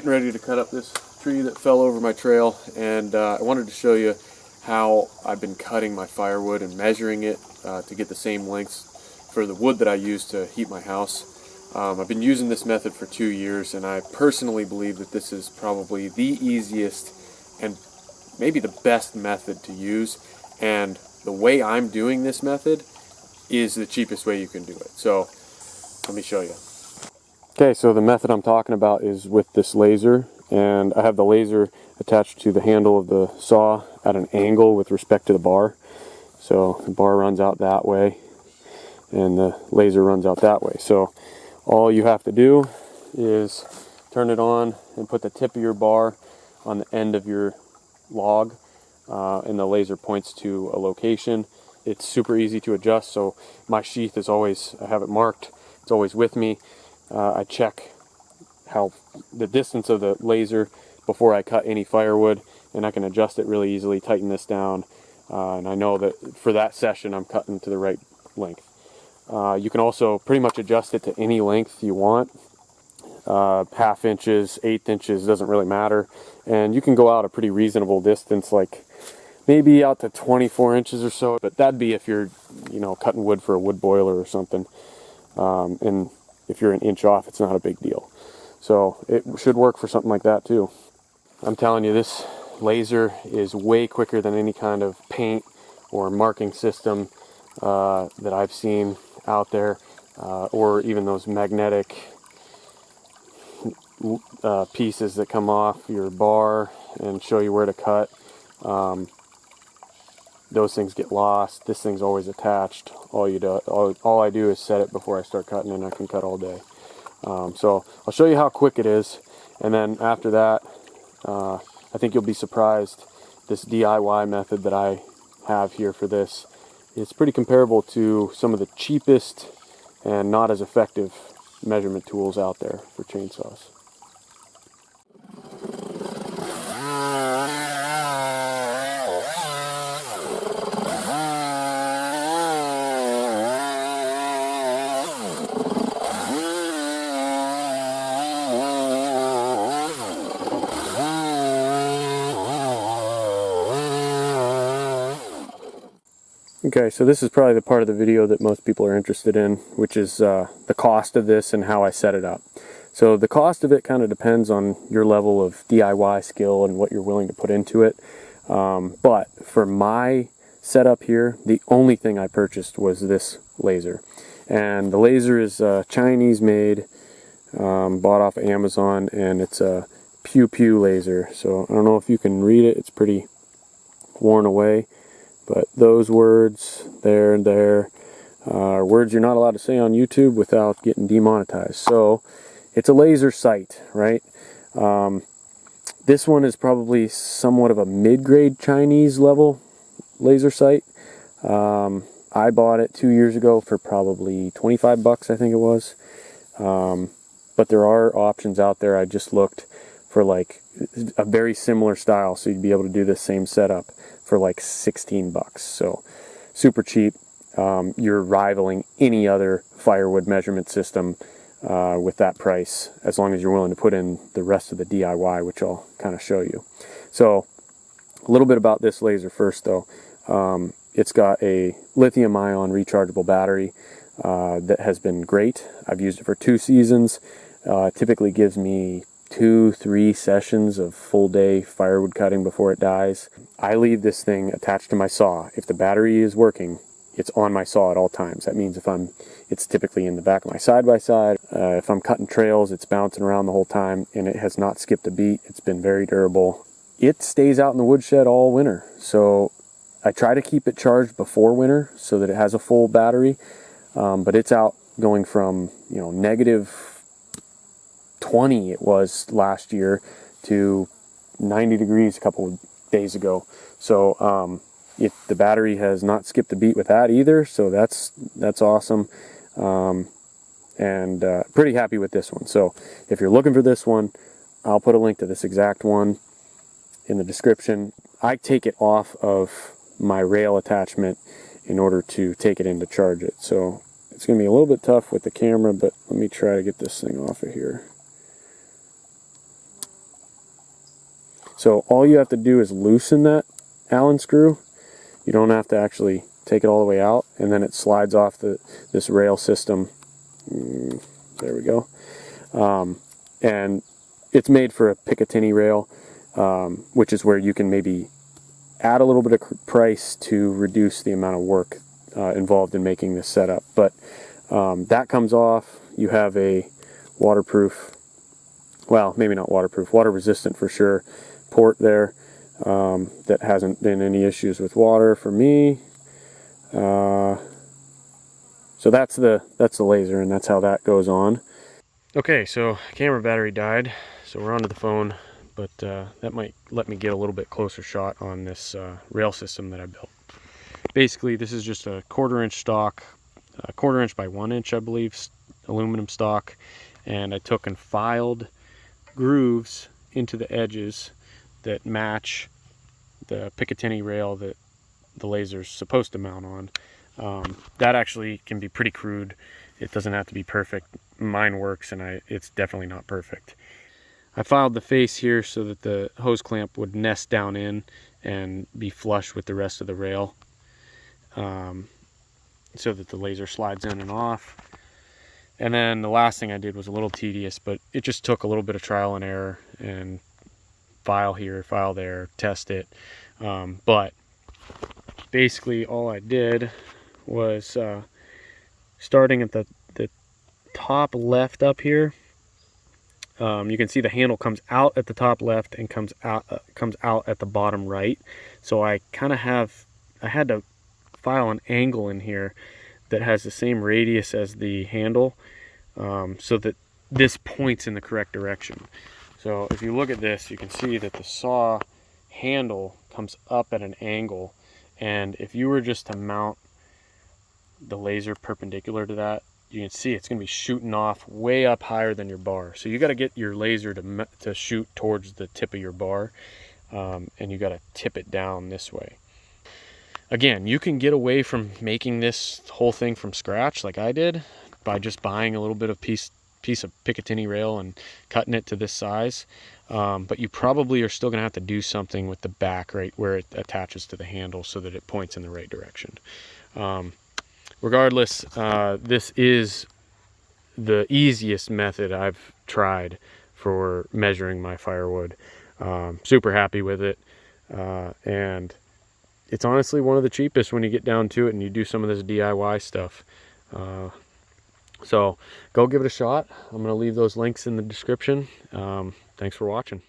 getting ready to cut up this tree that fell over my trail, and I wanted to show you how I've been cutting my firewood and measuring it to get the same lengths for the wood that I use to heat my house. I've been using this method for 2 years, and I personally believe that this is probably the easiest and maybe the best method to use, and the way I'm doing this method is the cheapest way you can do it. So let me show you. Okay, so the method I'm talking about is with this laser, and I have the laser attached to the handle of the saw at an angle with respect to the bar. So the bar runs out that way and the laser runs out that way. So all you have to do is turn it on and put the tip of your bar on the end of your log, and the laser points to a location. It's super easy to adjust, so my sheath is always, I have it marked, it's always with me. I check how the distance of the laser before I cut any firewood, and I can adjust it really easily, tighten this down, and I know that for that session I'm cutting to the right length. You can also pretty much adjust it to any length you want, half inches, 1/8 inches, doesn't really matter, and you can go out a pretty reasonable distance, like maybe out to 24 inches or so, but that'd be if you're, cutting wood for a wood boiler or something, and if you're an inch off, it's not a big deal. So it should work for something like that too. I'm telling you, this laser is way quicker than any kind of paint or marking system that I've seen out there, or even those magnetic pieces that come off your bar and show you where to cut. Those things get lost. This thing's always attached. All I do is set it before I start cutting, and I can cut all day. So I'll show you how quick it is, and then after that, I think you'll be surprised. This DIY method that I have here for this, it's pretty comparable to some of the cheapest and not as effective measurement tools out there for chainsaws. Okay, so this is probably the part of the video that most people are interested in, which is the cost of this and how I set it up. So the cost of it kind of depends on your level of DIY skill and what you're willing to put into it. But for my setup here, the only thing I purchased was this laser. And the laser is Chinese made, bought off Amazon, and it's a Pew Pew laser. So I don't know if you can read it, it's pretty worn away. But those words there and there are words you're not allowed to say on YouTube without getting demonetized. So it's a laser sight, right? This one is probably somewhat of a mid-grade Chinese level laser sight. I bought it 2 years ago for probably 25 bucks, I think it was. But there are options out there. I just looked for like a very similar style, so you'd be able to do the same setup for like 16 bucks. So super cheap. You're rivaling any other firewood measurement system with that price, as long as you're willing to put in the rest of the DIY, which I'll kind of show you. So a little bit about this laser first though. It's got a lithium-ion rechargeable battery that has been great. I've used it for 2 seasons. Typically gives me 2-3 sessions of full day firewood cutting before it dies. I leave this thing attached to my saw. If the battery is working, it's on my saw at all times. That means it's typically in the back of my side-by-side. If I'm cutting trails, it's bouncing around the whole time, and it has not skipped a beat. It's been very durable. It stays out in the woodshed all winter, so I try to keep it charged before winter so that it has a full battery, but it's out going from, negative 20 it was last year to 90 degrees a couple of days ago. So the battery has not skipped a beat with that either, so that's awesome. And pretty happy with this one. So if you're looking for this one, I'll put a link to this exact one in the description. I take it off of my rail attachment in order to take it in to charge it. So it's going to be a little bit tough with the camera, but let me try to get this thing off of here. So all you have to do is loosen that Allen screw. You don't have to actually take it all the way out, and then it slides off this rail system. There we go. And it's made for a Picatinny rail, which is where you can maybe add a little bit of price to reduce the amount of work involved in making this setup. But that comes off. You have a waterproof, well, maybe not waterproof, water resistant for sure, port there that hasn't been any issues with water for me. So that's the laser, and that's how that goes on. Okay, so camera battery died, so we're onto the phone, but that might let me get a little bit closer shot on this rail system that I built. Basically, this is just a 1/4 inch stock, 1/4 inch by 1 inch, I believe, aluminum stock, and I took and filed grooves into the edges that match the Picatinny rail that the laser's supposed to mount on. That actually can be pretty crude. It doesn't have to be perfect. Mine works, and it's definitely not perfect. I filed the face here so that the hose clamp would nest down in and be flush with the rest of the rail, so that the laser slides in and off. And then the last thing I did was a little tedious, but it just took a little bit of trial and error, and file here, file there, test it. But basically all I did was starting at the top left up here. You can see the handle comes out at the top left and comes out at the bottom right. So I had to file an angle in here that has the same radius as the handle, so that this points in the correct direction. So if you look at this, you can see that the saw handle comes up at an angle, and if you were just to mount the laser perpendicular to that, you can see it's going to be shooting off way up higher than your bar. So you got to get your laser to shoot towards the tip of your bar, and you got to tip it down this way. Again, you can get away from making this whole thing from scratch like I did by just buying a little bit of piece of Picatinny rail and cutting it to this size, but you probably are still going to have to do something with the back right where it attaches to the handle so that it points in the right direction. Regardless, this is the easiest method I've tried for measuring my firewood. Super happy with it, and it's honestly one of the cheapest when you get down to it and you do some of this DIY stuff. So go give it a shot. I'm going to leave those links in the description. Thanks for watching.